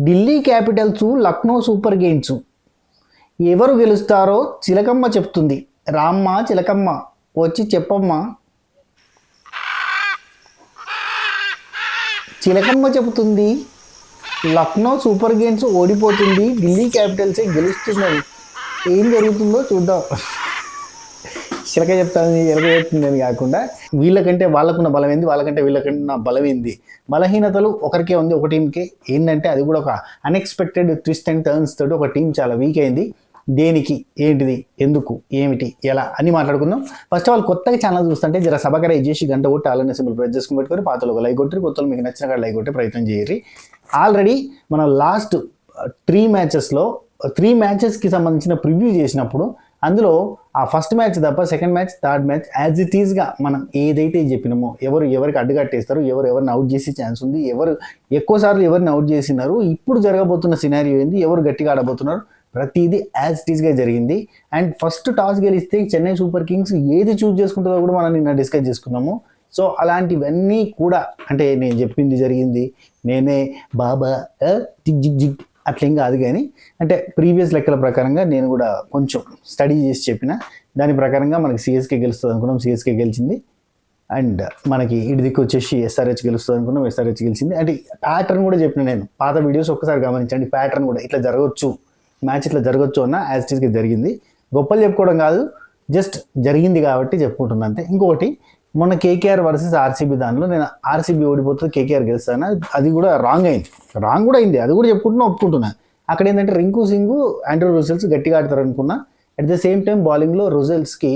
Delhi Capitals Lucknow super Kings ఎవరు గెలుస్తారో చిలకమ్మ చెప్తుంది. రామ్మ చిలకమ్మ వచ్చి చెప్పమ్మ. చిలకమ్మ చెబుతుంది లక్నో సూపర్ కింగ్స్ ఓడిపోతుంది, ఢిల్లీ క్యాపిటల్సే గెలుస్తున్నది. ఏం జరుగుతుందో చూద్దాం. చిలక చెప్తాను ఎలక చెప్తుంది అని కాకుండా వీళ్ళకంటే వాళ్ళకున్న బలం ఏంది, వాళ్ళకంటే వీళ్ళకంటే నా బలం ఏంది, బలహీనతలు ఒకరికే ఉంది, ఒక టీంకే. ఏంటంటే అది కూడా ఒక అన్ఎక్స్పెక్టెడ్ ట్విస్ట్ అండ్ టర్న్స్ తోటి ఒక టీం చాలా వీక్ అయింది. దేనికి, ఏంటిది, ఎందుకు, ఏమిటి, ఎలా అని మాట్లాడుకుందాం. ఫస్ట్ ఆఫ్ ఆల్ కొత్తగా ఛానల్ చూస్తుంటే జర సభకర చేసి గంట కొట్టి అలానే సింపుల్ ప్రెస్ చేసుకుని పెట్టుకొని పాతలు ఒక లైక్ కొట్టి కొత్తలు మీకు నచ్చిన కాడ లైక్ కొట్టే ప్రయత్నం చేయరు. ఆల్రెడీ మన లాస్ట్ 3 మ్యాచెస్కి సంబంధించిన ప్రివ్యూ చేసినప్పుడు అందులో ఆ ఫస్ట్ మ్యాచ్ తప్ప second match, third match as it ఈస్గా మనం ఏదైతే చెప్పినామో ఎవరికి అడ్డుకట్టేస్తారు, ఎవరిని అవుట్ చేసే ఛాన్స్ ఉంది, ఎవరు ఎక్కువసార్లు ఎవరిని అవుట్ చేసినారు, ఇప్పుడు జరగబోతున్న సినారియో ఏంది, ఎవరు గట్టిగా ఆడబోతున్నారు, ప్రతిదీ యాజ్ ఇట్ ఈస్గా జరిగింది. అండ్ ఫస్ట్ టాస్ గెలిస్తే చెన్నై సూపర్ కింగ్స్ ఏది చూస్ చేసుకుంటుందో కూడా మనం నిన్న డిస్కస్ చేసుకున్నాము. సో అలాంటివన్నీ కూడా అంటే నేను చెప్పింది జరిగింది, నేనే బాబా జిగ్ జిగ్ జిగ్ అట్లేం కాదు. కానీ అంటే ప్రీవియస్ లెక్కల ప్రకారంగా నేను కూడా కొంచెం స్టడీ చేసి చెప్పిన దాని ప్రకారంగా మనకి సిఎస్కే గెలుస్తుంది అనుకున్నాం, సిఎస్కే గెలిచింది. అండ్ మనకి ఇటు దిక్కు వచ్చేసి ఎస్ఆర్హెచ్ గెలుస్తుంది అనుకున్నాం, ఎస్ఆర్హెచ్ గెలిచింది. అంటే ప్యాటర్న్ కూడా చెప్పిన నేను, పాత వీడియోస్ ఒక్కసారి గమనించండి. ప్యాటర్న్ కూడా ఇట్లా జరగవచ్చు, మ్యాచ్ ఇట్లా జరగవచ్చు అన్న యాజ్ ఇట్ ఈస్గా జరిగింది. గొప్పలు చెప్పుకోవడం కాదు, జస్ట్ జరిగింది కాబట్టి చెప్పుకుంటున్నా అంతే. ఇంకొకటి, మొన్న కేకేఆర్ వర్సెస్ ఆర్సీబీ దానిలో నేను ఆర్సీబీ ఓడిపోతుంది కేకేఆర్ గెలుస్తాను, అది కూడా రాంగ్ కూడా అయింది, అది కూడా ఒప్పుకుంటున్నా. అక్కడ ఏంటంటే రింకు సింగ్, ఆండ్రూ రసెల్స్ గట్టిగా ఆడతారు అనుకున్నా. అట్ ద సేమ్ టైం బౌలింగ్లో రసెల్స్కి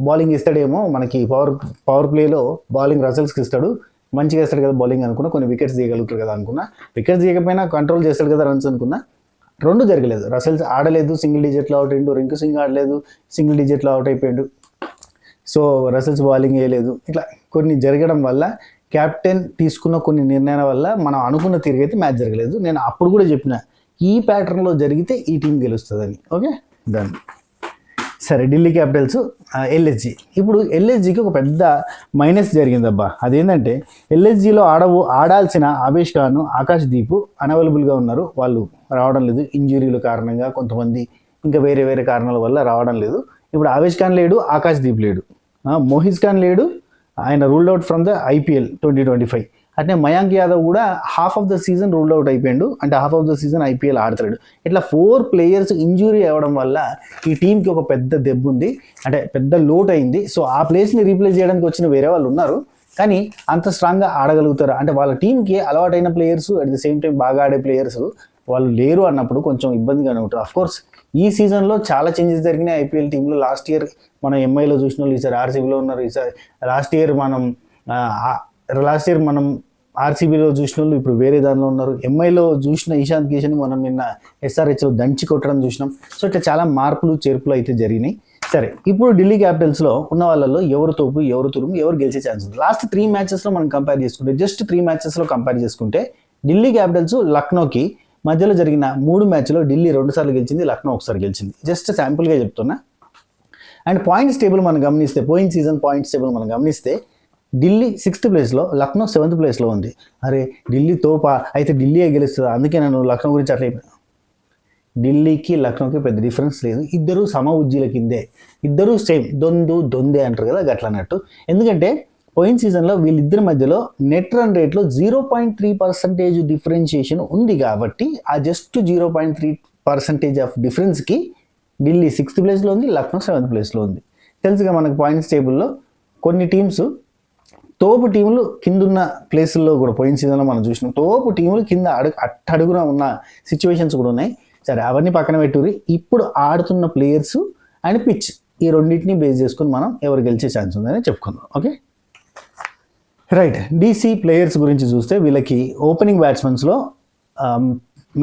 బౌలింగ్ ఇస్తాడేమో, మనకి పవర్ ప్లేలో బౌలింగ్ రసెల్స్కి ఇస్తాడు, మంచిగా ఇస్తాడు కదా బౌలింగ్ అనుకున్నా. కొన్ని వికెట్స్ తీయగలుగుతారు కదా అనుకున్నా, వికెట్స్ తీయకపోయినా కంట్రోల్ చేస్తాడు కదా రన్స్ అనుకున్నా. రెండు జరగలేదు, రసెల్స్ ఆడలేదు, సింగిల్ డిజిట్లో అవుట్ అయ్యిండు, రింకు సింగ్ ఆడలేదు, సింగిల్ డిజిట్లో అవుట్ అయిపోయాడు. సో రసెల్స్ బౌలింగ్ వేయలేదు. ఇట్లా కొన్ని జరగడం వల్ల కెప్టెన్ తీసుకున్న కొన్ని నిర్ణయాల వల్ల మనం అనుకున్న తిరిగైతే మ్యాచ్ జరగలేదు. నేను అప్పుడు కూడా చెప్పిన ఈ ప్యాటర్న్లో జరిగితే ఈ టీం గెలుస్తుందని. Okay done. సరే, ఢిల్లీ క్యాపిటల్స్ ఎల్ఎస్జీ. ఇప్పుడు ఎల్ఎస్జీకి ఒక పెద్ద మైనస్ జరిగిందబ్బా. అదేంటంటే ఎల్ఎస్జీలో ఆడాల్సిన ఆవేష్ ఖాన్, ఆకాష్ దీప్ అనవైలబుల్గా ఉన్నారు, వాళ్ళు రావడం లేదు. ఇంజురీల కారణంగా కొంతమంది ఇంకా వేరే కారణాల వల్ల రావడం లేదు. ఇప్పుడు ఆవేష్ ఖాన్ లేడు, ఆకాష్ దీప్ లేడు, మోహిత్ ఖాన్ లేడు, ఆయన ruled out from the IPL 2025. అట్నే మయాంక్ యాదవ్ కూడా half of the season ruled out అయిపోయాడు, అంటే half of the season IPL ఆడతాడు. ఇట్లా 4 ప్లేయర్స్ ఇంజురీ అవ్వడం వల్ల ఈ టీంకి ఒక పెద్ద దెబ్బ ఉంది, అంటే పెద్ద లోట్ అయింది. సో ఆ ప్లేస్ని రీప్లేస్ చేయడానికి వచ్చిన వేరే వాళ్ళు ఉన్నారు, కానీ అంత స్ట్రాంగ్గా ఆడగలుగుతారు అంటే వాళ్ళ టీంకి అలవాటైన players, at the same time బాగా ఆడే ప్లేయర్స్ వాళ్ళు లేరు అన్నప్పుడు కొంచెం ఇబ్బందిగానే ఉంటుంది. అఫ్కోర్స్ ఈ సీజన్లో చాలా చేంజెస్ జరిగినాయి ఐపీఎల్ టీంలో. లాస్ట్ ఇయర్ మనం ఎంఐలో చూసిన వాళ్ళు ఈసారి ఆర్సీబీలో ఉన్నారు, ఈసారి లాస్ట్ ఇయర్ మనం ఆర్సీబీలో చూసిన వాళ్ళు ఇప్పుడు వేరే దానిలో ఉన్నారు. ఎంఐలో చూసిన ఇషాంత్ కిషన్ మనం నిన్న ఎస్ఆర్హెచ్లో దంచి కొట్టడం చూసినాం. సో ఇట్లా చాలా మార్పులు చేర్పులు అయితే జరిగినాయి. సరే, ఇప్పుడు ఢిల్లీ క్యాపిటల్స్లో ఉన్న వాళ్ళలో ఎవరు తోపు, ఎవరు తురుము, ఎవరు గెలిచే ఛాన్స్ ఉంది. లాస్ట్ 3 మ్యాచెస్లో మనం కంపేర్ చేసుకుంటే, జస్ట్ 3 మ్యాచెస్లో కంపేర్ చేసుకుంటే ఢిల్లీ క్యాపిటల్స్ లక్నోకి మధ్యలో జరిగిన 3 మ్యాచ్లో ఢిల్లీ 2 సార్లు గెలిచింది, లక్నో 1 సారి గెలిచింది. జస్ట్ శాంపుల్గా చెప్తున్నా. అండ్ పాయింట్స్ టేబుల్ మనం గమనిస్తే, పోయిన సీజన్ పాయింట్స్ టేబుల్ మనం గమనిస్తే ఢిల్లీ 6th ప్లేస్లో, లక్నో 7th ప్లేస్లో ఉంది. అరే ఢిల్లీ తోపా, అయితే ఢిల్లీయే గెలుస్తుందా, అందుకే నేను లక్నో గురించి అట్లా ఢిల్లీకి లక్నోకి పెద్ద డిఫరెన్స్ లేదు, ఇద్దరు సమ ఉజ్జీల కిందే, ఇద్దరు సేమ్ దొందే అంటారు కదా గట్ల అన్నట్టు. ఎందుకంటే పోయిన సీజన్లో వీళ్ళిద్దరి మధ్యలో నెట్ రన్ రేట్లో 0.3% డిఫరెన్షియేషన్ ఉంది కాబట్టి ఆ జస్ట్ 0.3% ఆఫ్ డిఫరెన్స్కి ఢిల్లీ 6th ప్లేస్లో ఉంది, లక్నో 7th ప్లేస్లో ఉంది. తెలుసుగా మనకు పాయింట్స్ టేబుల్లో కొన్ని టీమ్స్, తోపు టీములు కిందున్న ప్లేసుల్లో కూడా పోయిన సీజన్లో మనం చూసినాం, తోపు టీములు కింద అట్టడుగున ఉన్న సిచ్యువేషన్స్ కూడా ఉన్నాయి. సరే అవన్నీ పక్కన పెట్టుర్రి. ఇప్పుడు ఆడుతున్న ప్లేయర్స్ అండ్ పిచ్, ఈ రెండింటిని బేస్ చేసుకుని మనం ఎవరు గెలిచే ఛాన్స్ ఉందని చెప్పుకుందాం. Okay right. డీసీ ప్లేయర్స్ గురించి చూస్తే వీళ్ళకి ఓపెనింగ్ బ్యాట్స్మెన్స్లో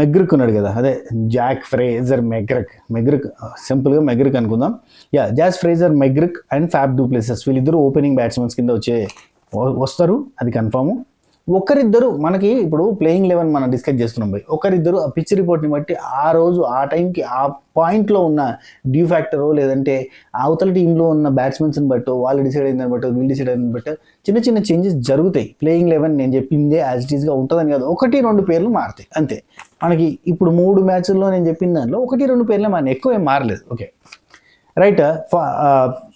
మెగ్రిక్ ఉన్నాడు కదా, అదే జాక్ ఫ్రేజర్ మెగ్రిక్ సింపుల్గా మెగ్రిక్ అనుకుందాం. Jake Fraser McGurk and Faf du Plessis వీళ్ళిద్దరూ ఓపెనింగ్ బ్యాట్స్మెన్స్ కింద వస్తారు, అది కన్ఫాము. ఒకరిద్దరు మనకి ఇప్పుడు ప్లేయింగ్ 11 మనం డిస్కస్ చేస్తున్నాం పోయి ఒకరిద్దరు ఆ పిచ్ రిపోర్ట్ని బట్టి ఆ రోజు ఆ టైంకి ఆ పాయింట్లో ఉన్న డ్యూ ఫ్యాక్టరో లేదంటే అవతల టీంలో ఉన్న బ్యాట్స్మెన్స్ని బట్టో వాళ్ళు డిసైడ్ అయిందని బట్టో వీళ్ళు డిసైడ్ అయిందని బట్టో చిన్న చిన్న చేంజెస్ జరుగుతాయి. ప్లేయింగ్ 11 నేను చెప్పిందే యాజ్ ఇట్ ఈస్గా ఉంటుందని కాదు, 1-2 పేర్లు మారుతాయి అంతే. మనకి ఇప్పుడు 3 మ్యాచ్ల్లో నేను చెప్పిన దాంట్లో 1-2 పేర్లే మన ఎక్కువ ఏం మారలేదు. Okay right.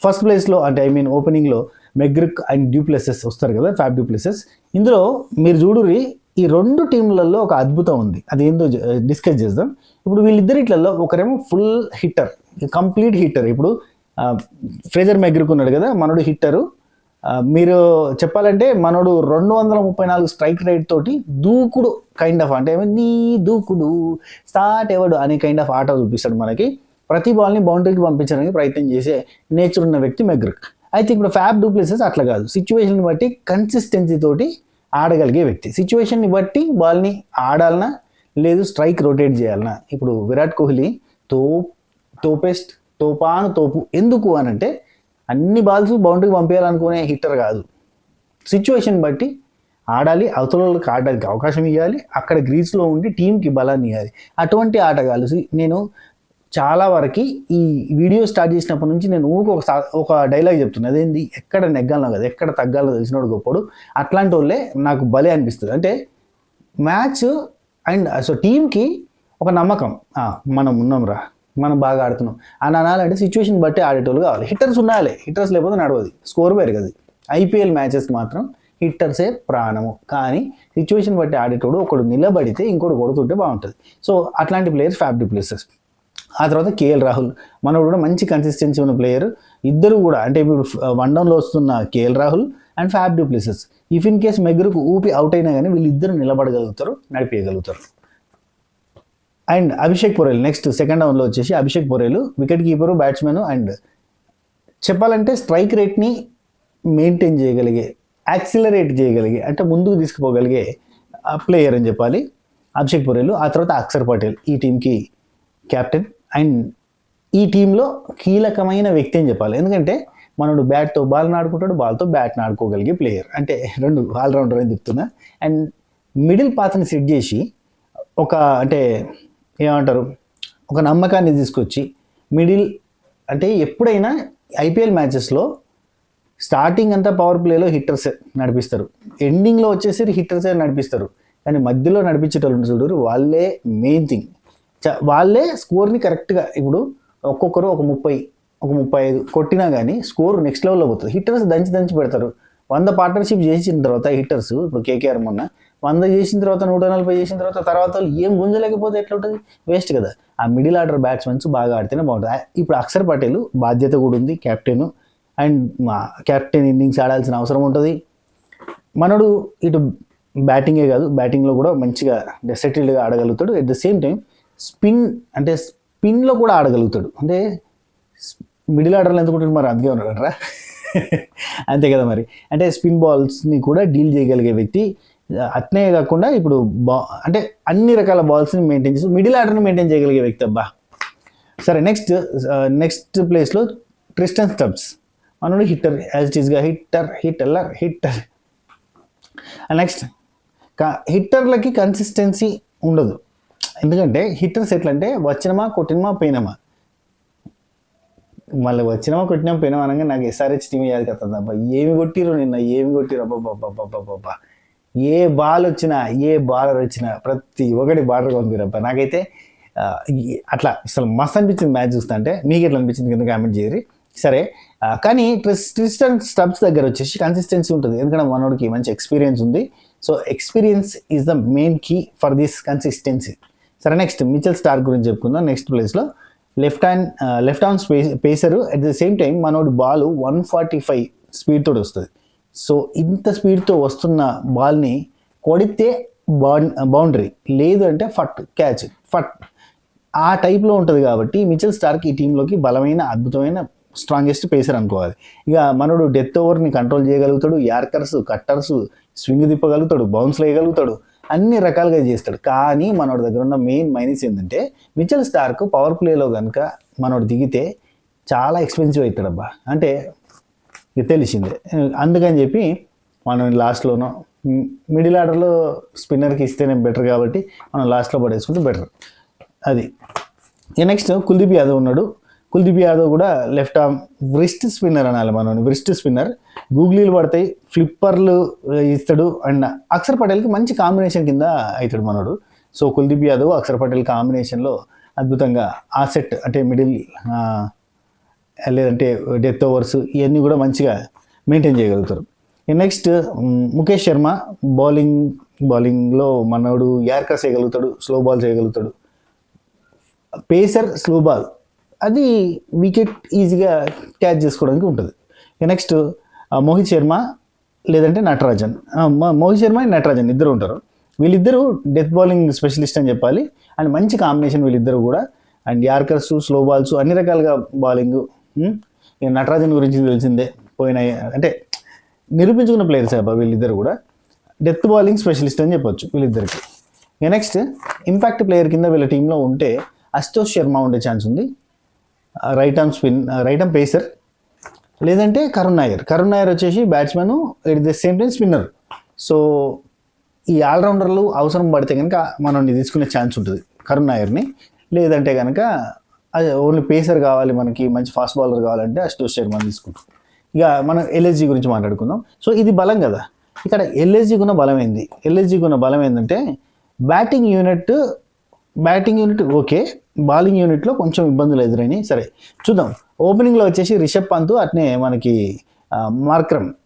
ఫస్ట్ ప్లేస్లో అంటే ఐ మీన్ ఓపెనింగ్లో మెగ్రిక్ అండ్ డ్యూప్లెసెస్ వస్తారు కదా, ఫ్యాబ్ డ్యూప్లెసెస్. ఇందులో మీరు చూడురి ఈ 2 టీంలలో ఒక అద్భుతం ఉంది, అది ఏందో డిస్కస్ చేద్దాం. ఇప్పుడు వీళ్ళిద్దరిట్లలో ఒకరేమో ఫుల్ హిట్టర్, కంప్లీట్ హిట్టర్. ఇప్పుడు ఫ్రేజర్ మెగ్రిక్ ఉన్నాడు కదా మనోడు హిట్టరు. మీరు చెప్పాలంటే మనోడు 234 స్ట్రైక్ రేట్ తోటి దూకుడు కైండ్ ఆఫ్ అంటే నీ దూకుడు స్టార్ట్ ఎవడు అనే కైండ్ ఆఫ్ ఆట చూపిస్తాడు మనకి. ప్రతి బాల్ని బౌండరీకి పంపించడానికి ప్రయత్నం చేసే నేచర్ ఉన్న వ్యక్తి మెగ్రిక్. అయితే ఇప్పుడు ఫ్యాబ్ డూప్లెసెస్ అట్లా కాదు, సిచ్యువేషన్ బట్టి కన్సిస్టెన్సీ తోటి ఆడగలిగే వ్యక్తి. సిచ్యువేషన్ని బట్టి బాల్ని ఆడాలన్నా లేదు స్ట్రైక్ రొటేట్ చేయాలన్నా. ఇప్పుడు విరాట్ కోహ్లీ తోపెస్ట్ తోపాను తోపు ఎందుకు అనంటే అన్ని బాల్స్ బౌండరీకి పంపించాలనుకునే హిట్టర్ కాదు. సిచ్యువేషన్ బట్టి ఆడాలి, అవతల వాళ్ళకి ఆడడానికి అవకాశం ఇవ్వాలి, అక్కడ గ్రీజ్లో ఉండి టీంకి బలాన్ని ఇవ్వాలి. అటువంటి ఆటగాళ్ళు నేను చాలా వరకు ఈ వీడియో స్టార్ట్ చేసినప్పటి నుంచి నేను ఒక డైలాగ్ చెప్తున్నా, అదేంది ఎక్కడ నెగ్గాలో కదా ఎక్కడ తగ్గాలో తెలిసినోడు గొప్పడు. అట్లాంటి వాళ్ళే నాకు భలే అనిపిస్తుంది. అంటే మ్యాచ్ అండ్ సో టీంకి ఒక నమ్మకం, మనం ఉన్నాం రా, మనం బాగా ఆడుతున్నాం అని అనాలంటే సిచ్యువేషన్ బట్టి ఆడేటోళ్ళు కావాలి. హిట్టర్స్ ఉండాలి, హిట్టర్స్ లేకపోతే నడవదు, స్కోర్ పెరగదు. ఐపీఎల్ మ్యాచెస్ మాత్రం హిట్టర్సే ప్రాణము. కానీ సిచ్యువేషన్ బట్టి ఆడేటోడు ఒకడు నిలబడితే ఇంకోటి కొడుతుంటే బాగుంటుంది. సో అట్లాంటి ప్లేయర్స్ ఫ్యాబ్ డూప్లెసెస్. ఆ తర్వాత కేఎల్ రాహుల్ మనోడు కూడా మంచి కన్సిస్టెన్సీ ఉన్న ప్లేయర్. ఇద్దరు కూడా అంటే ఇప్పుడు 1 డౌన్లో వస్తున్న KL Rahul and Faf du Plessis if in case మెగ్రుకు ఊపి అవుట్ అయినా కానీ వీళ్ళిద్దరు నిలబడగలుగుతారు, నడిపేయగలుగుతారు. And Abhishek Porel next second డౌన్లో వచ్చేసి Abhishek Porel wicket keeper, batsmen and చెప్పాలంటే స్ట్రైక్ రేట్ని మెయింటైన్ చేయగలిగే, యాక్సిలరేట్ చేయగలిగే అంటే ముందుకు తీసుకుపోగలిగే ప్లేయర్ అని చెప్పాలి అభిషేక్ పొరేలు. ఆ తర్వాత అక్షర్ పటేల్ ఈ టీంకి కెప్టెన్ అండ్ ఈ టీంలో కీలకమైన వ్యక్తి అని చెప్పాలి. ఎందుకంటే మనోడు బ్యాట్తో బాల్ని ఆడుకుంటాడు, బాల్తో బ్యాట్ని ఆడుకోగలిగే ప్లేయర్, అంటే 2 ఆల్రౌండర్ అని చెప్తున్నా. అండ్ మిడిల్ పాత్ని సెట్ చేసి ఒక అంటే ఏమంటారు ఒక నమ్మకాన్ని తీసుకొచ్చి మిడిల్ అంటే ఎప్పుడైనా ఐపీఎల్ మ్యాచెస్లో స్టార్టింగ్ అంతా పవర్ ప్లేలో హిట్టర్సే నడిపిస్తారు, ఎండింగ్లో వచ్చేసరి హిట్టర్సే నడిపిస్తారు. కానీ మధ్యలో నడిపించేటోళ్ళు చూడరు, వాళ్ళే మెయిన్ థింగ్. వాళ్ళే స్కోర్ని కరెక్ట్గా ఇప్పుడు ఒక్కొక్కరు ఒక 30 ఒక 35 కొట్టినా కానీ స్కోర్ నెక్స్ట్ లెవెల్లో పోతుంది. హిట్టర్స్ దంచి పెడతారు. 100 పార్ట్నర్షిప్ చేసిన తర్వాత హిట్టర్స్ ఇప్పుడు కేకేఆర్ మొన్న 100 చేసిన తర్వాత 140 చేసిన తర్వాత ఏం గుంజలేకపోతే ఎట్లా ఉంటుంది, వేస్ట్ కదా. ఆ మిడిల్ ఆర్డర్ బ్యాట్స్మెన్స్ బాగా ఆడితేనే బాగుంటుంది. ఇప్పుడు అక్షర్ పటేల్ బాధ్యత కూడా ఉంది, కెప్టెన్ అండ్ కెప్టెన్ ఇన్నింగ్స్ ఆడాల్సిన అవసరం ఉంటుంది. మనడు ఇటు బ్యాటింగే కాదు, బ్యాటింగ్లో కూడా మంచిగా సెటిల్డ్గా ఆడగలుగుతాడు. ఎట్ ద సేమ్ టైం స్పిన్లో కూడా ఆడగలుగుతాడు. అంటే మిడిల్ ఆర్డర్లో ఎందుకుంటాడు మరి, అందుకే ఉన్నాడరా అంతే కదా మరి. అంటే స్పిన్ బాల్స్ని కూడా డీల్ చేయగలిగే వ్యక్తి. అట్నే కాకుండా ఇప్పుడు అంటే అన్ని రకాల బాల్స్ని మెయింటైన్ చేసి మిడిల్ ఆర్డర్ని మెయింటైన్ చేయగలిగే వ్యక్తి. అబ్బా సరే. నెక్స్ట్ ప్లేస్లో ట్రిస్టన్ స్టబ్స్ మనోడు హిట్టర్, యాజ్ ఇట్ ఈస్గా హిట్టర్. నెక్స్ట్ హిట్టర్లకి కన్సిస్టెన్సీ ఉండదు. ఎందుకంటే హిట్టర్స్ ఎట్లా అంటే వచ్చినమా కొట్టినమా పోయినమా, మళ్ళీ వచ్చినమా కొట్టినామా పోయినామా అనగా నాకు ఎస్ఆర్హెచ్ టీమ్ యాది కదా అబ్బా, ఏమి కొట్టిరు నిన్న, ఏమి కొట్టిరు అబ్బాబ్బా, ఏ బాల్ వచ్చినా ఏ బాలర్ వచ్చినా ప్రతి ఒక్కటి బార్డర్ పంపిరబ్బా. నాకైతే అట్లా అసలు మస్తు అనిపించింది మ్యాచ్ చూస్తా. అంటే మీకు ఎట్లా అనిపించింది కింద కామెంట్ చేయరు. సరే కానీ ట్రిస్టన్ స్టబ్స్ దగ్గర వచ్చేసి కన్సిస్టెన్సీ ఉంటుంది, ఎందుకంటే మనోడికి మంచి ఎక్స్పీరియన్స్ ఉంది. So experience is the main key for this consistency. సరే నెక్స్ట్ మిచెల్ స్టార్క్ గురించి చెప్పుకుందాం. నెక్స్ట్ ప్లేస్లో left arm pacer. At the same time మనోడి బాల్ 145 స్పీడ్తో వస్తుంది. సో ఇంత స్పీడ్తో వస్తున్న బాల్ని కొడితే బౌండరీ, లేదు అంటే క్యాచ్ ఆ టైప్లో ఉంటుంది. కాబట్టి మిచెల్ స్టార్క్ ఈ టీంలోకి బలమైన అద్భుతమైన స్ట్రాంగెస్ట్ పేసర్ అనుకోవాలి. ఇక మనోడు డెత్ ఓవర్ని కంట్రోల్ చేయగలుగుతాడు, యార్కర్స్ కట్టర్స్ స్వింగ్ తిప్పగలుగుతాడు, బౌన్స్ వేయగలుగుతాడు, అన్ని రకాలుగా చేస్తాడు. కానీ మనోడి దగ్గర ఉన్న మెయిన్ మైనస్ ఏంటంటే మిచెల్ స్టార్క్ పవర్ ప్లేలో కనుక మనోడు దిగితే చాలా ఎక్స్పెన్సివ్ అవుతాడబ్బా. అంటే తెలిసిందే. అందుకని చెప్పి మనం లాస్ట్లోనో మిడిల్ ఆర్డర్లో స్పిన్నర్కి ఇస్తేనే బెటర్ కాబట్టి మనం లాస్ట్లో పడేసుకుంటే బెటర్ అది. నెక్స్ట్ కుల్దీప్ యాదవ్ ఉన్నాడు. కుల్దీప్ యాదవ్ కూడా లెఫ్ట్ ఆర్మ్ వ్రిస్ట్ స్పిన్నర్ అనాలి మనం, వ్రిస్ట్ స్పిన్నర్. గూగ్లీలు పడతాయి, ఫ్లిప్పర్లు ఇస్తాడు. అండ్ అక్షర్ పటేల్కి మంచి కాంబినేషన్ కింద అవుతాడు మనోడు. సో కుల్దీప్ యాదవ్ అక్షర్ పటేల్ కాంబినేషన్లో అద్భుతంగా ఆ సెట్ అంటే మిడిల్ లేదంటే డెత్ ఓవర్స్ ఇవన్నీ కూడా మంచిగా మెయింటైన్ చేయగలుగుతారు. నెక్స్ట్ ముఖేష్ శర్మ బౌలింగ్లో మనోడు యార్కర్స్ చేయగలుగుతాడు, స్లో బాల్ చేయగలుగుతాడు. పేసర్ స్లో బాల్ అది వికెట్ ఈజీగా క్యాచ్ చేసుకోవడానికి ఉంటుంది. నెక్స్ట్ మోహిత్ శర్మ లేదంటే నటరాజన్, మోహిత్ శర్మ అండ్ నటరాజన్ ఇద్దరు ఉంటారు. వీళ్ళిద్దరూ డెత్ బౌలింగ్ స్పెషలిస్ట్ అని చెప్పాలి. అండ్ మంచి కాంబినేషన్ వీళ్ళిద్దరు కూడా. అండ్ యార్కర్స్, స్లో బాల్స్ అన్ని రకాలుగా బౌలింగ్. నటరాజన్ గురించి తెలిసిందే, పోయిన అంటే నిరూపించుకున్న ప్లేయర్స్ అబ్బా వీళ్ళిద్దరు కూడా. డెత్ బౌలింగ్ స్పెషలిస్ట్ అని చెప్పొచ్చు వీళ్ళిద్దరికి. నెక్స్ట్ ఇంపాక్ట్ ప్లేయర్ కింద వీళ్ళ టీంలో ఉంటే అశుతోష్ శర్మ ఉండే ఛాన్స్ ఉంది. Right arm pacer. లేదంటే కరుణ్ నాయర్ వచ్చేసి batsmen, at the same time spinner. So ఈ ఆల్రౌండర్లు అవసరం పడితే కనుక మనం తీసుకునే ఛాన్స్ ఉంటుంది కరుణ్ నాయర్ని. లేదంటే కనుక అది ఓన్లీ పేసర్ కావాలి మనకి, మంచి ఫాస్ట్ బౌలర్ కావాలంటే అశుతోష్ శర్మ తీసుకుంటాం. ఇక మనం ఎల్ఎస్జీ గురించి మాట్లాడుకుందాం. సో ఇది బలం కదా. ఇక్కడ ఎల్ఎస్జీకి ఉన్న బలం ఏంటంటే బ్యాటింగ్ యూనిట్ ఓకే, బౌలింగ్ యూనిట్లో కొంచెం ఇబ్బందులు ఎదురైనాయి. సరే చూద్దాం. ఓపెనింగ్లో వచ్చేసి రిషబ్ పంత్, అట్నే మనకి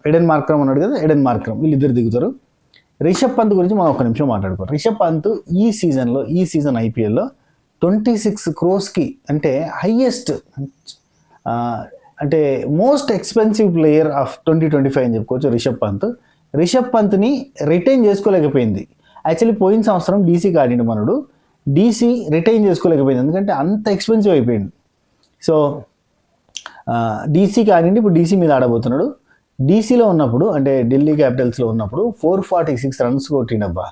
ఎడెన్ మార్క్రమ్ ఉన్నాడు కదా, ఎడెన్ మార్క్రమ్ వీళ్ళిద్దరు దిగుతారు. రిషబ్ పంత్ గురించి మనం ఒక నిమిషం మాట్లాడుకోవాలి. రిషబ్ పంత్ ఈ సీజన్ ఐపీఎల్లో 26 crores అంటే హైయెస్ట్ అంటే మోస్ట్ ఎక్స్పెన్సివ్ ప్లేయర్ ఆఫ్ 2025 అని చెప్పుకోవచ్చు రిషబ్ పంత్ని రిటైన్ చేసుకోలేకపోయింది. యాక్చువల్లీ పోయిన సంవత్సరం డీసీకి ఆడిండు మనడు, డీసీ రిటైన్ చేసుకోలేకపోయింది ఎందుకంటే అంత ఎక్స్పెన్సివ్ అయిపోయింది. సో డీసీకి ఆడిండి, ఇప్పుడు డీసీ మీద ఆడబోతున్నాడు. డీసీలో ఉన్నప్పుడు అంటే ఢిల్లీ క్యాపిటల్స్లో ఉన్నప్పుడు 446 runs కొట్టిండబ్బా.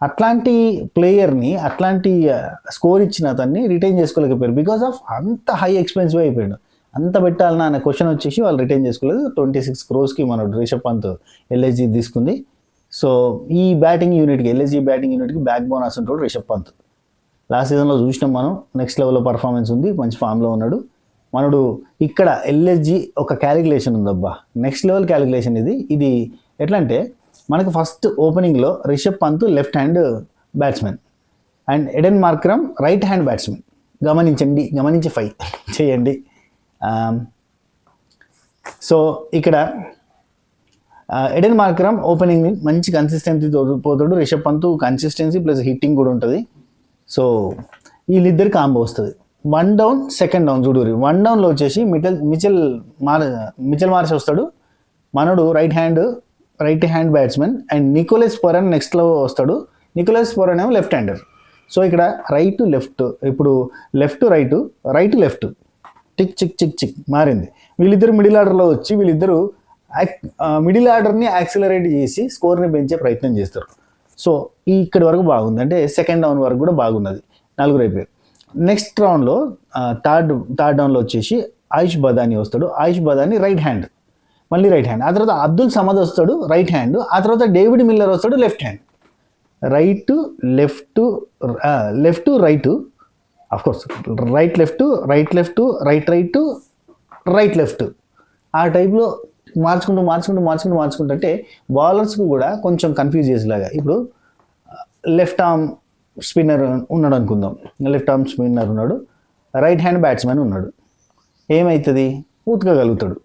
అట్లాంటి ప్లేయర్ని, అట్లాంటి స్కోర్ ఇచ్చిన అతన్ని రిటైన్ చేసుకోలేకపోయారు బికాస్ ఆఫ్ అంత హై ఎక్స్పెన్సివ్ అయిపోయాడు. అంత పెట్టాలన్నా అనే క్వశ్చన్ వచ్చేసి వాళ్ళు రిటైన్ చేసుకోలేదు. 26 crores మన రిషబ్ పంత్ ఎల్ఎస్జీ తీసుకుంది. సో ఈ ఎల్ఎస్జీ బ్యాటింగ్ యూనిట్కి బ్యాక్ బోనస్ ఉంటాడు రిషబ్ పంత్. లాస్ట్ సీజన్లో చూసినాం మనం, నెక్స్ట్ లెవెల్లో పర్ఫార్మెన్స్ ఉంది, మంచి ఫామ్లో ఉన్నాడు మనడు. ఇక్కడ ఎల్ఎస్జీ ఒక క్యాలిక్యులేషన్ ఉందబ్బా, నెక్స్ట్ లెవెల్ క్యాలిక్యులేషన్ ఇది ఎట్లా అంటే మనకు ఫస్ట్ ఓపెనింగ్లో Rishabh Pant left hand batsmen and Aiden Markram right hand batsmen. గమనించి 5 చేయండి. సో ఇక్కడ ఎడెన్ మార్క్రమ్ ఓపెనింగ్ మంచి కన్సిస్టెన్సీ పోతాడు. Rishabh Pant consistency plus hitting కూడా ఉంటుంది. సో వీళ్ళిద్దరు కాంబో వస్తుంది. 1 down 2nd down చూడూరి. 1 downలో వచ్చేసి మిచెల్ మార్ష్ వస్తాడు మనడు right hand batsmen. And Nicholas Pooran నెక్స్ట్లో వస్తాడు. నికోలస్ పొరన్ ఏమో లెఫ్ట్ హ్యాండర్. సో ఇక్కడ రైట్ లెఫ్ట్, ఇప్పుడు లెఫ్ట్ లెఫ్ట్ టిక్ చిక్ చిక్ చిక్ మారింది. వీళ్ళిద్దరు మిడిల్ ఆర్డర్లో వచ్చి వీళ్ళిద్దరూ మిడిల్ ఆర్డర్ని యాక్సిలరేట్ చేసి స్కోర్ని పెంచే ప్రయత్నం చేస్తారు. సో ఇక్కడి వరకు బాగుంది, అంటే 2nd down వరకు కూడా బాగున్నది, 4 అయిపోయారు. నెక్స్ట్ రౌండ్లో థర్డ్ డౌన్లో వచ్చేసి ఆయుష్ బదాని వస్తాడు. ఆయుష్ బదాని రైట్ హ్యాండ్. ఆ తర్వాత అబ్దుల్ సమద్ వస్తాడు రైట్ హ్యాండ్. ఆ తర్వాత డేవిడ్ మిల్లర్ వస్తాడు left hand. Right of course right left ఆ టైప్లో మార్చుకుంటూ అంటే బౌలర్స్కి కూడా కొంచెం కన్ఫ్యూజ్ చేసేలాగా. ఇప్పుడు లెఫ్ట్ ఆర్మ్ స్పిన్నర్ ఉన్నాడు అనుకుందాం, రైట్ హ్యాండ్ బ్యాట్స్మెన్ ఉన్నాడు, ఏమవుతుంది, ఉతకగలుగుతాడు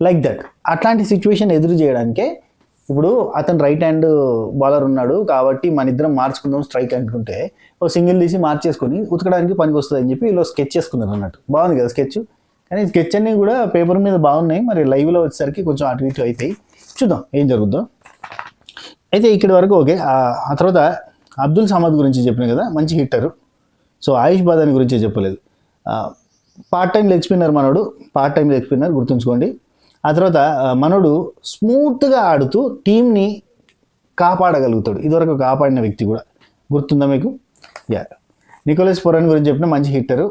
లైక్ దట్. అట్లాంటి సిచ్యువేషన్ ఎదురు చేయడానికే ఇప్పుడు అతను రైట్ హ్యాండ్ బౌలర్ ఉన్నాడు కాబట్టి మన ఇద్దరం మార్చుకుందాం స్ట్రైక్ అనుకుంటే ఓ సింగిల్ తీసి మార్చేసుకొని ఉతకడానికి పనికి వస్తుంది అని చెప్పి ఇలా స్కెచ్ చేసుకున్నారు అన్నట్టు. బాగుంది కదా స్కెచ్, కానీ స్కెచ్ అన్నీ కూడా పేపర్ మీద బాగున్నాయి, మరి లైవ్లో వచ్చేసరికి కొంచెం అటు ఇటు అవుతాయి. చూద్దాం ఏం జరుగుద్దో. అయితే ఇక్కడి వరకు ఓకే. ఆ తర్వాత అబ్దుల్ సమద్ గురించి చెప్పిన కదా, మంచి హిట్టరు. సో ఆయుష్ బదాని గురించి చెప్పలేదు. పార్ట్ టైం లెగ్ స్పిన్నర్ గుర్తుంచుకోండి. ఆ తర్వాత మనోడు స్మూత్గా ఆడుతూ టీంని కాపాడగలుగుతాడు, ఇదివరకు కాపాడిన వ్యక్తి కూడా గుర్తుందా మీకు? నికోలస్ పొరన్ గురించి చెప్పిన మంచి హిట్టరు.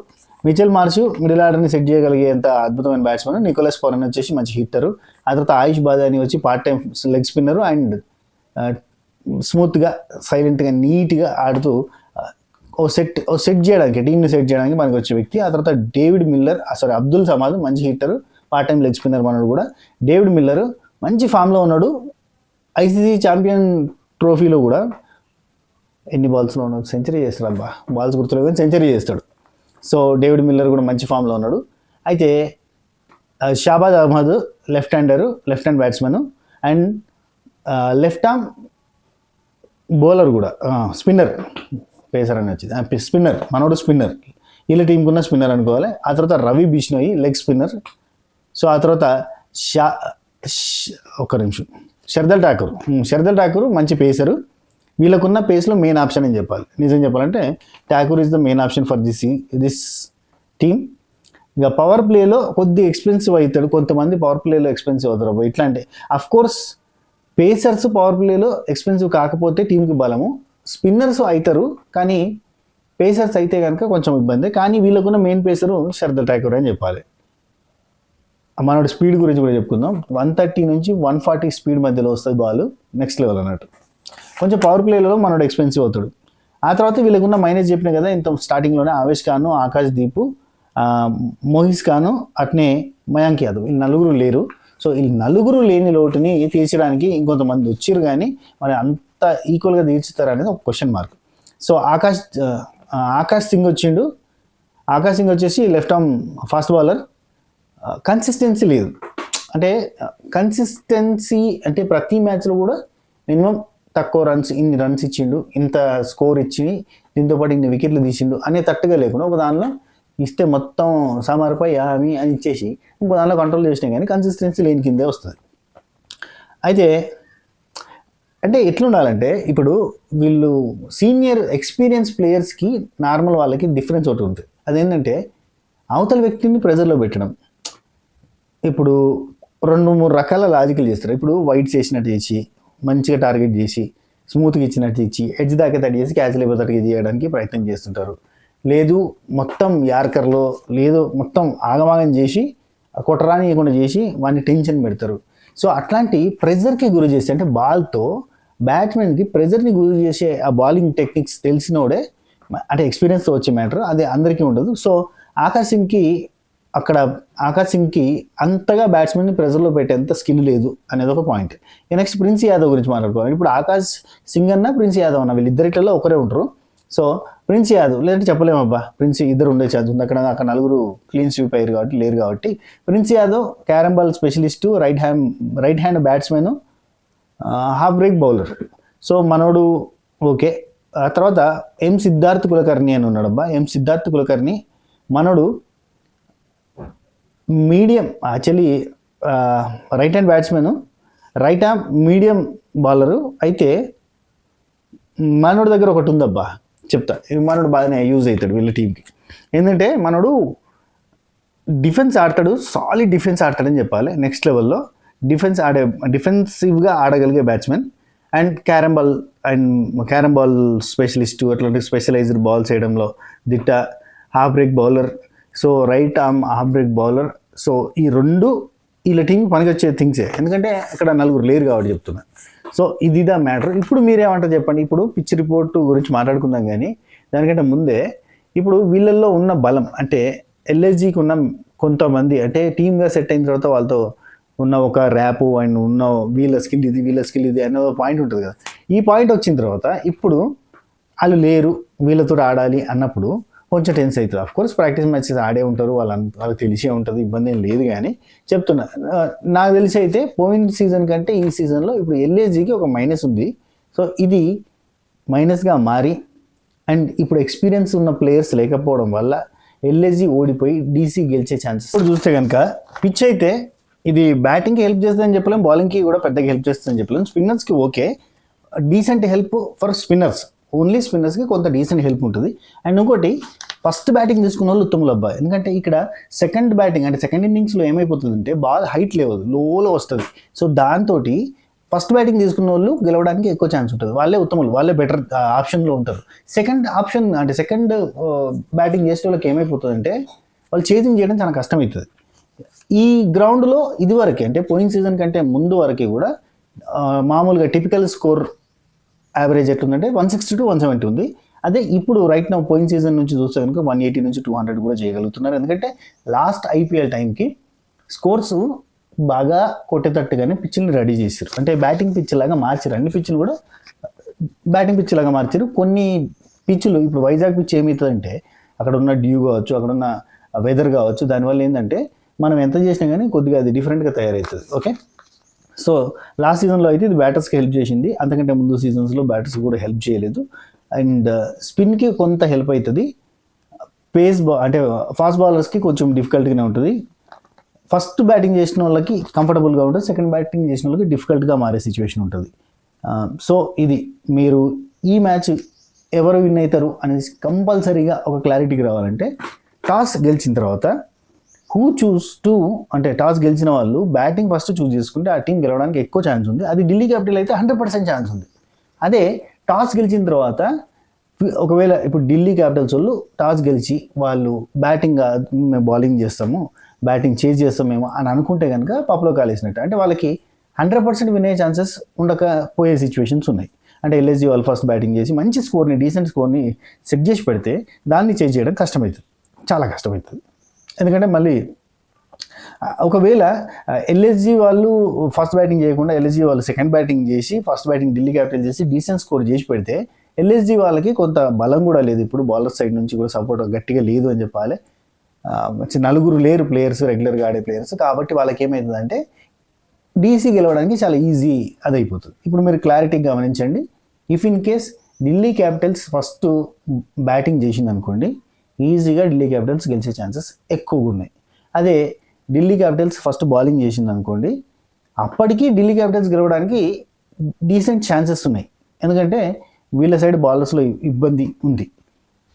మిచెల్ మార్ష్ మిడిల్ ఆర్డర్ని సెట్ చేయగలిగేంత అద్భుతమైన బ్యాట్స్మెన్. నికోలస్ పొరన్ వచ్చేసి మంచి హిట్టరు. ఆ తర్వాత ఆయుష్ బదాని వచ్చి part time leg spinner and స్మూత్గా సైలెంట్గా నీట్గా ఆడుతూ ఓ సెట్ చేయడానికి టీంని సెట్ చేయడానికి మనకి వచ్చే వ్యక్తి. ఆ తర్వాత డేవిడ్ మిల్లర్, అబ్దుల్ సమాద్ మంచి hitter, part time leg spinner మనోడు కూడా. డేవిడ్ మిల్లర్ మంచి ఫామ్లో ఉన్నాడు. ఐసీసీ ఛాంపియన్ ట్రోఫీలో కూడా ఎన్ని బాల్స్లో ఉన్నాడు, సెంచరీ చేస్తాడు అబ్బా, బాల్స్ గుర్తులేవు కానీ సెంచరీ చేస్తాడు. సో డేవిడ్ మిల్లర్ కూడా మంచి ఫామ్లో ఉన్నాడు. అయితే Shahbaz Ahmed left hand batsmen and left arm bowler కూడా, స్పిన్నర్, పేసర్ అని వచ్చింది, స్పిన్నర్ మనోడు స్పిన్నర్, వీళ్ళ టీంకి ఉన్న స్పిన్నర్ అనుకోవాలి. ఆ తర్వాత Ravi Bishnoi leg spinner. So ఆ తర్వాత షర్దల్ ఠాకూర్ మంచి పేసరు. వీళ్ళకున్న పేస్లో మెయిన్ ఆప్షన్ అని చెప్పాలి. నిజం చెప్పాలంటే Thakur is the main option for this team. ఇక పవర్ ప్లేలో కొద్ది ఎక్స్పెన్సివ్ అవుతాడు, కొంతమంది పవర్ ప్లేలో ఎక్స్పెన్సివ్ అవుతారు. ఇట్లా అంటే అఫ్కోర్స్ పేసర్స్ పవర్ ప్లేలో ఎక్స్పెన్సివ్ కాకపోతే టీంకి బలము, స్పిన్నర్స్ అవుతారు కానీ పేసర్స్ అయితే కనుక కొంచెం ఇబ్బంది. కానీ వీళ్ళకున్న మెయిన్ పేసరు షర్దల్ ఠాకూర్ అని చెప్పాలి. మనోడి స్పీడ్ గురించి కూడా చెప్పుకుందాం. 130 నుంచి 140 స్పీడ్ మధ్యలో వస్తుంది బాల్, నెక్స్ట్ లెవెల్ అన్నట్టు. కొంచెం పవర్ ప్లేలో మనోడు ఎక్స్పెన్సివ్ అవుతాడు. ఆ తర్వాత వీళ్ళకున్న మైనస్ చెప్పిన కదా ఇంత స్టార్టింగ్లోనే, ఆవేష్ ఖాన్, ఆకాష్ దీప్, మోహిస్ ఖాన్, అట్నే మయాంక్ యాదవ్, ఈ నలుగురు లేరు. సో ఈ నలుగురు లేని లోటుని తీర్చడానికి ఇంకొంతమంది వచ్చారు కానీ మరి అంత ఈక్వల్గా తీర్చుతారు అనేది ఒక question mark. So Akash Singh వచ్చిండు. ఆకాష్ సింగ్ వచ్చేసి left arm fast bowler. Consistency లేదు. అంటే కన్సిస్టెన్సీ అంటే ప్రతి మ్యాచ్లో కూడా మినిమం తక్కువ రన్స్, ఇన్ని రన్స్ ఇచ్చిండు, ఇంత స్కోర్ ఇచ్చి దీంతోపాటు ఇన్ని వికెట్లు తీసిండు అనే తట్టుగా లేకుండా ఒక దానిలో ఇస్తే మొత్తం సమర్పై అని ఇచ్చేసి ఇంకో దానిలో కంట్రోల్ చేసినా కానీ కన్సిస్టెన్సీ లేని కిందే వస్తుంది. అయితే అంటే ఎట్లుండాలంటే ఇప్పుడు వీళ్ళు సీనియర్ ఎక్స్పీరియన్స్ ప్లేయర్స్కి నార్మల్ వాళ్ళకి డిఫరెన్స్ ఒకటి ఉంటుంది. అదేంటంటే అవతల వ్యక్తిని ప్రెజర్లో పెట్టడం. ఇప్పుడు 2-3 రకాల లాజికల్ చేస్తారు. ఇప్పుడు వైట్ చేసినట్టు చేసి మంచిగా టార్గెట్ చేసి స్మూత్గా ఇచ్చినట్టు ఇచ్చి ఎడ్జ్ దాకా తడి చేసి క్యాచ్ లేకపోతే చేయడానికి ప్రయత్నం చేస్తుంటారు. లేదు మొత్తం యార్కర్లో, లేదు మొత్తం ఆగమాగం చేసి కొట్టరానియకుండా చేసి వాడిని టెన్షన్ పెడతారు. సో అట్లాంటి ప్రెజర్కి గురి చేస్తే, అంటే బాల్తో బ్యాట్స్మెన్కి ప్రెజర్ని గురి చేసే ఆ బౌలింగ్ టెక్నిక్స్ తెలిసినోడే, అంటే ఎక్స్పీరియన్స్తో వచ్చే మ్యాటర్, అది అందరికీ ఉండదు. సో ఆకాష్ సింగ్కి అంతగా బ్యాట్స్మెన్ని ప్రెజర్లో పెట్టేంత స్కిల్ లేదు అనేది ఒక పాయింట్. నెక్స్ట్ ప్రిన్స్ యాదవ్ గురించి మాట్లాడుకోవాలి. ఇప్పుడు ఆకాష్ సింగ్ అన్న ప్రిన్స్ యాదవ్ అన్న వీళ్ళిద్దరిలో ఒకరే ఉంటారు. సో ప్రిన్స్ యాదవ్ లేదంటే చెప్పలేమబ్బా, ప్రిన్స్ ఇద్దరు ఉండే ఛాన్స్ ఉంది. అక్కడ నలుగురు క్లీన్ స్వీప్ అయ్యారు కాబట్టి లేరు కాబట్టి Prince Yadav carrom ball specialist, right hand batsmen, half break bowler. So మనోడు ఓకే. ఆ తర్వాత సిద్ధార్థ్ కులకర్ణి అని ఉన్నాడబ్బా. సిద్ధార్థ్ కులకర్ణి మనోడు medium, actually right hand batsmen, right arm medium bowler. అయితే మనోడి దగ్గర ఒకటి ఉందబ్బా, చెప్తా. మనోడు బాగానే యూజ్ అవుతాడు వీళ్ళ టీంకి. ఏంటంటే మనోడు డిఫెన్స్ ఆడతాడు, సాలిడ్ డిఫెన్స్ ఆడతాడని చెప్పాలి. నెక్స్ట్ లెవెల్లో డిఫెన్సివ్గా ఆడగలిగే batsmen and carrom ball specialist, అట్లాంటి స్పెషలైజ్డ్ బాల్స్ వేయడంలో దిట్ట, off break bowler. So right arm off break bowler. So ఈ రెండు వీళ్ళ టీంకి పనికొచ్చే థింగ్సే, ఎందుకంటే అక్కడ నలుగురు లేరు కాబట్టి చెప్తున్నా. సో ఇది ద మ్యాటర్. ఇప్పుడు మీరేమంటారు చెప్పండి. ఇప్పుడు పిచ్ రిపోర్ట్ గురించి మాట్లాడుకుందాం కానీ దానికంటే ముందే ఇప్పుడు వీళ్ళల్లో ఉన్న బలం, అంటే ఎల్ఎస్జీకి ఉన్న కొంతమంది, అంటే టీమ్గా సెట్ అయిన తర్వాత వాళ్ళతో ఉన్న ఒక ర్యాపు అండ్ ఉన్న వీళ్ళ స్కిల్ ఇది అనే పాయింట్ ఉంటుంది కదా. ఈ పాయింట్ వచ్చిన తర్వాత ఇప్పుడు వాళ్ళు లేరు, వీళ్ళతో ఆడాలి అన్నప్పుడు కొంచెం టెన్స్ అవుతుంది. అఫ్కోర్స్ ప్రాక్టీస్ మ్యాచెస్ ఆడే ఉంటారు, వాళ్ళకి తెలిసే ఉంటుంది, ఇబ్బంది ఏం లేదు. కానీ చెప్తున్నా, నాకు తెలిసి అయితే పోయిన సీజన్ కంటే ఈ సీజన్లో ఇప్పుడు ఎల్ఏజీకి ఒక మైనస్ ఉంది. సో ఇది మైనస్గా మారి అండ్ ఇప్పుడు ఎక్స్పీరియన్స్ ఉన్న ప్లేయర్స్ లేకపోవడం వల్ల ఎల్ఏజీ ఓడిపోయి డీసీ గెలిచే ఛాన్సెస్. ఇప్పుడు చూస్తే కనుక పిచ్ అయితే ఇది బ్యాటింగ్కి హెల్ప్ చేస్తుందని చెప్పలేం, బౌలింగ్కి కూడా పెద్దగా హెల్ప్ చేస్తుందని చెప్పలేం. స్పిన్నర్స్కి okay, decent help for spinners, only స్పిన్నర్స్కి కొంత డీసెంట్ హెల్ప్ ఉంటుంది. అండ్ ఇంకోటి ఫస్ట్ బ్యాటింగ్ తీసుకున్న వాళ్ళు ఉత్తములు అబ్బాయి. ఎందుకంటే ఇక్కడ సెకండ్ బ్యాటింగ్ అంటే సెకండ్ ఇన్నింగ్స్లో ఏమైపోతుందంటే బాల్ హైట్ లేవదు, లోలో వస్తుంది. సో దాంతో ఫస్ట్ బ్యాటింగ్ తీసుకున్న వాళ్ళు గెలవడానికి ఎక్కువ ఛాన్స్ ఉంటుంది. వాళ్ళే ఉత్తములు, వాళ్ళే బెటర్ ఆప్షన్లో ఉంటారు. సెకండ్ బ్యాటింగ్ చేసే వాళ్ళకి ఏమైపోతుందంటే వాళ్ళు చేసింగ్ చేయడం చాలా కష్టమవుతుంది. ఈ గ్రౌండ్లో ఇదివరకే, అంటే పోయిన సీజన్ కంటే ముందు వరకు కూడా మామూలుగా టిపికల్ స్కోర్ యావరేజ్ ఎట్లుందంటే 160 to 170 ఉంది. అదే ఇప్పుడు రైట్ నౌ పోయిన సీజన్ నుంచి చూస్తే కనుక 180 నుంచి 200 కూడా చేయగలుగుతున్నారు. ఎందుకంటే లాస్ట్ ఐపీఎల్ టైంకి స్కోర్స్ బాగా కొట్టేటట్టుగానే పిచ్ని రెడీ చేశారు. అంటే బ్యాటింగ్ పిచ్ లాగా మార్చారు, అన్ని పిచ్లు కూడా బ్యాటింగ్ పిచ్ లాగా మార్చారు. కొన్ని పిచ్లు ఇప్పుడు వైజాగ్ పిచ్ ఏమవుతుందంటే అక్కడ ఉన్న డ్యూ కావచ్చు, అక్కడ ఉన్న వెదర్ కావచ్చు, దానివల్ల ఏంటంటే మనం ఎంత చేసినా కానీ కొద్దిగా అది డిఫరెంట్గా తయారవుతుంది. ఓకే, సో లాస్ట్ సీజన్లో అయితే ఇది బ్యాటర్స్కి హెల్ప్ చేసింది, అంతకంటే ముందు సీజన్స్లో బ్యాటర్స్ కూడా హెల్ప్ చేయలేదు. అండ్ స్పిన్కి కొంత హెల్ప్ అవుతుంది, అంటే ఫాస్ట్ బౌలర్స్కి కొంచెం డిఫికల్ట్గానే ఉంటుంది. ఫస్ట్ బ్యాటింగ్ చేసిన వాళ్ళకి కంఫర్టబుల్గా ఉంటుంది, సెకండ్ బ్యాటింగ్ చేసిన వాళ్ళకి డిఫికల్ట్గా మారే సిచ్యువేషన్ ఉంటుంది. సో ఇది మీరు ఈ మ్యాచ్ ఎవరు విన్ అవుతారు అనేది కంపల్సరీగా ఒక క్లారిటీకి రావాలంటే టాస్ గెలిచిన తర్వాత అంటే టాస్ గెలిచిన వాళ్ళు బ్యాటింగ్ ఫస్ట్ చూస్ చేసుకుంటే ఆ టీం గెలవడానికి ఎక్కువ ఛాన్స్ ఉంది. అది ఢిల్లీ క్యాపిటల్ అయితే 100% ఛాన్స్ ఉంది. అదే టాస్ గెలిచిన తర్వాత ఒకవేళ ఇప్పుడు ఢిల్లీ క్యాపిటల్స్ వాళ్ళు టాస్ గెలిచి వాళ్ళు బ్యాటింగ్ మేము బౌలింగ్ చేస్తాము, బ్యాటింగ్ చేజ్ చేస్తామేమో అని అనుకుంటే కనుక పప్పులో కాలేసినట్టు. అంటే వాళ్ళకి 100% వినే ఛాన్సెస్ ఉండకపోయే సిచ్యువేషన్స్ ఉన్నాయి. అంటే ఎల్ఎస్జీ వాళ్ళు ఫస్ట్ బ్యాటింగ్ చేసి మంచి స్కోర్ని, డీసెంట్ స్కోర్ని సెట్ చేసి పెడితే దాన్ని చేజ్ చేయడం కష్టమవుతుంది, చాలా కష్టమవుతుంది. ఎందుకంటే మళ్ళీ ఒకవేళ ఎల్ఎస్జీ వాళ్ళు ఫస్ట్ బ్యాటింగ్ చేయకుండా ఎల్ఎస్జీ వాళ్ళు సెకండ్ బ్యాటింగ్ చేసి ఫస్ట్ బ్యాటింగ్ ఢిల్లీ క్యాపిటల్ చేసి డీసెంట్ స్కోర్ చేసి పెడితే ఎల్ఎస్జీ వాళ్ళకి కొంత బలం కూడా లేదు, ఇప్పుడు బౌలర్ సైడ్ నుంచి కూడా సపోర్ట్ గట్టిగా లేదు అని చెప్పాలి. నలుగురు లేరు ప్లేయర్స్, రెగ్యులర్గా ఆడే ప్లేయర్స్, కాబట్టి వాళ్ళకి ఏమవుతుందంటే డీసీ గెలవడానికి చాలా ఈజీ అది అయిపోతుంది. ఇప్పుడు మీరు క్లారిటీగా గమనించండి, if in case Delhi Capitals first batting చేసింది అనుకోండి, ఈజీగా ఢిల్లీ క్యాపిటల్స్ గెలిచే ఛాన్సెస్ ఎక్కువగా ఉన్నాయి. అదే ఢిల్లీ క్యాపిటల్స్ ఫస్ట్ బౌలింగ్ చేసింది అనుకోండి, అప్పటికీ ఢిల్లీ క్యాపిటల్స్ గెలవడానికి డీసెంట్ ఛాన్సెస్ ఉన్నాయి, ఎందుకంటే వీళ్ళ సైడ్ బౌలర్స్లో ఇబ్బంది ఉంది.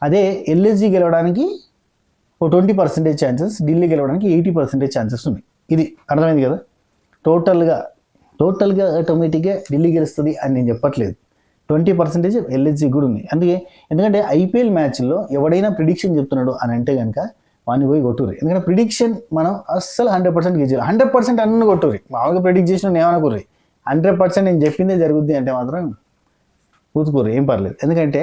అదే ఎల్ఎస్జీ గెలవడానికి ఓ 20% ఛాన్సెస్, ఢిల్లీ గెలవడానికి 80% ఛాన్సెస్ ఉన్నాయి. ఇది అర్థమైంది కదా. టోటల్గా ఆటోమేటిక్గా ఢిల్లీ గెలుస్తుంది అని నేను చెప్పట్లేదు, 20% ఎల్ఎస్జీ కూడా ఉంది. ఎందుకంటే ఐపీఎల్ మ్యాచ్లో ఎవడైనా ప్రిడిక్షన్ చెప్తున్నాడు అని అంటే కనుక వాడిని పోయి కొట్టుర్రి. ఎందుకంటే ప్రిడిక్షన్ మనం అస్సలు 100% గెలిచాలి, 100% అన్నీ కొట్టుర్రి. మామూలుగా ప్రిడిక్ట్ చేసిన ఏమనుకుర్రి, 100% నేను చెప్పిందే జరుగుద్ది అంటే మాత్రం కూతుకోరు, ఏం పర్లేదు. ఎందుకంటే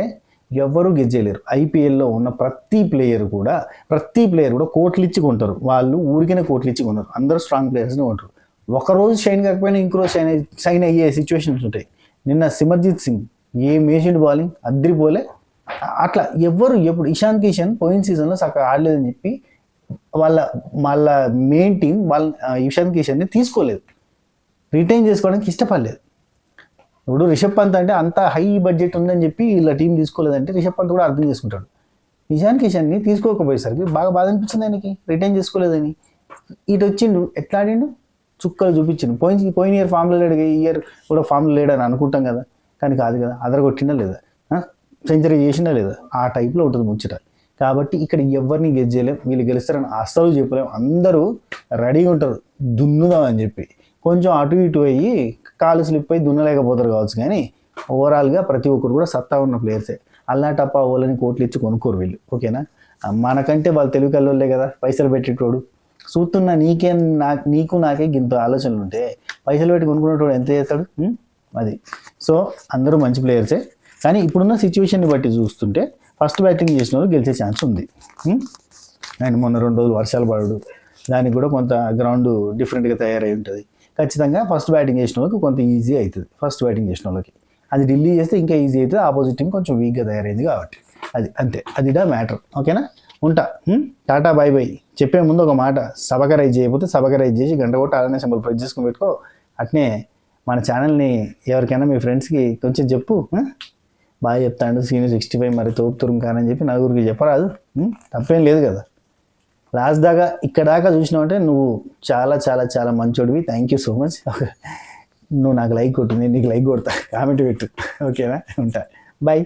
ఎవ్వరూ గెలిచేయలేరు. ఐపీఎల్లో ఉన్న ప్రతి ప్లేయర్ కూడా కోట్లు ఇచ్చి కొంటారు, వాళ్ళు ఊరికనే కోట్లు ఇచ్చి కొన్నారు, అందరూ స్ట్రాంగ్ ప్లేయర్స్ని కొంటారు. ఒకరోజు షైన్ కాకపోయినా ఇంకో షైన్ అయ్యే సిచ్యువేషన్స్ ఉంటాయి. నిన్న సిమర్జిత్ సింగ్ ఏ మేషిండ్ బౌలింగ్ అద్రిపోలే. అట్లా ఎప్పుడు ఇషాన్ కిషన్ పోయిన సీజన్లో చక్కగా ఆడలేదని చెప్పి వాళ్ళ మెయిన్ టీం ఇషాన్ కిషన్ని తీసుకోలేదు, రిటైన్ చేసుకోవడానికి ఇష్టపడలేదు. ఇప్పుడు రిషబ్ పంత్ అంటే అంత హై బడ్జెట్ ఉందని చెప్పి ఇలా టీం తీసుకోలేదంటే రిషబ్ పంత్ కూడా అర్థం చేసుకుంటాడు. ఇషాన్ కిషన్ని తీసుకోకపోయేసరికి బాగా బాధ అనిపించింది ఆయనకి, రిటైన్ చేసుకోలేదని. ఇటు వచ్చిండు, ఎట్లా ఆడిండు, చుక్కలు చూపించిండు. పోయిన ఇయర్ ఫామ్లో లేడు, ఈ ఇయర్ కూడా ఫామ్లో లేడని అనుకుంటాం కదా, కానీ కాదు కదా. అదరగొట్టిందా లేదా, సెంచరీ చేసిందా లేదా, ఆ టైప్లో ఉంటుంది ముచ్చట. కాబట్టి ఇక్కడ ఎవరిని గెలిచేయలేం, వీళ్ళు గెలుస్తారని అస్సలు చెప్పలేం. అందరూ రెడీగా ఉంటారు దున్నుదాం అని చెప్పి, కొంచెం అటు ఇటు అయ్యి కాలు స్లిప్ అయ్యి దున్నలేకపోతారు కావచ్చు, కానీ ఓవరాల్గా ప్రతి ఒక్కరు కూడా సత్తా ఉన్న ప్లేయర్సే. అల్లాటప్ప ఓళ్ళని కోట్లు ఇచ్చి కొనుక్కోరు వీళ్ళు, ఓకేనా. మనకంటే వాళ్ళు తెలుగు కల్లోళ్ళే కదా పైసలు పెట్టేటోడు. చూస్తున్నా నీకు నాకే ఇంత ఆలోచనలు ఉంటే పైసలు పెట్టి కొనుక్కునేటోడు ఎంత చేస్తాడు, అది. సో అందరూ మంచి ప్లేయర్సే, కానీ ఇప్పుడున్న సిచ్యువేషన్ని బట్టి చూస్తుంటే ఫస్ట్ బ్యాటింగ్ చేసిన వాళ్ళు గెలిచే ఛాన్స్ ఉంది. అండ్ మొన్న 2 రోజులు వర్షాలు పడడు, దానికి కూడా కొంత గ్రౌండ్ డిఫరెంట్గా తయారై ఉంటుంది. ఖచ్చితంగా ఫస్ట్ బ్యాటింగ్ చేసిన వాళ్ళకి కొంత ఈజీ అవుతుంది, ఫస్ట్ బ్యాటింగ్ చేసిన వాళ్ళకి. అది ఢిల్లీ చేస్తే ఇంకా ఈజీ అవుతుంది, ఆపోజిట్ టీం కొంచెం వీక్గా తయారైంది కాబట్టి. అది అంతే, అదిడా మ్యాటర్, ఓకేనా. ఉంటా, టాటా బై బై. చెప్పే ముందు ఒక మాట, సబ్స్క్రైబ్ చేయకపోతే సబ్స్క్రైబ్ చేసి గంట కొట్టి అలానే సింబల్ ప్రెస్ చేసుకుని పెట్టుకో. అట్నే మన ఛానల్ని ఎవరికైనా మీ ఫ్రెండ్స్కి కొంచెం చెప్పు, బాగా చెప్తాడు సీనియర్ 65 మరి తోపుతురుం కానని చెప్పి నలుగురికి చెప్పరాదు, తప్పేం లేదు కదా. లాస్ట్ దాకా ఇక్కడ దాకా చూసినావంటే నువ్వు చాలా చాలా చాలా మంచోడివి. Thank you so much. నువ్వు నాకు లైక్ కొట్టు, నేను నీకు లైక్ కొడతా, కామెంట్ పెట్టు, ఓకేనా. ఉంటా, బాయ్.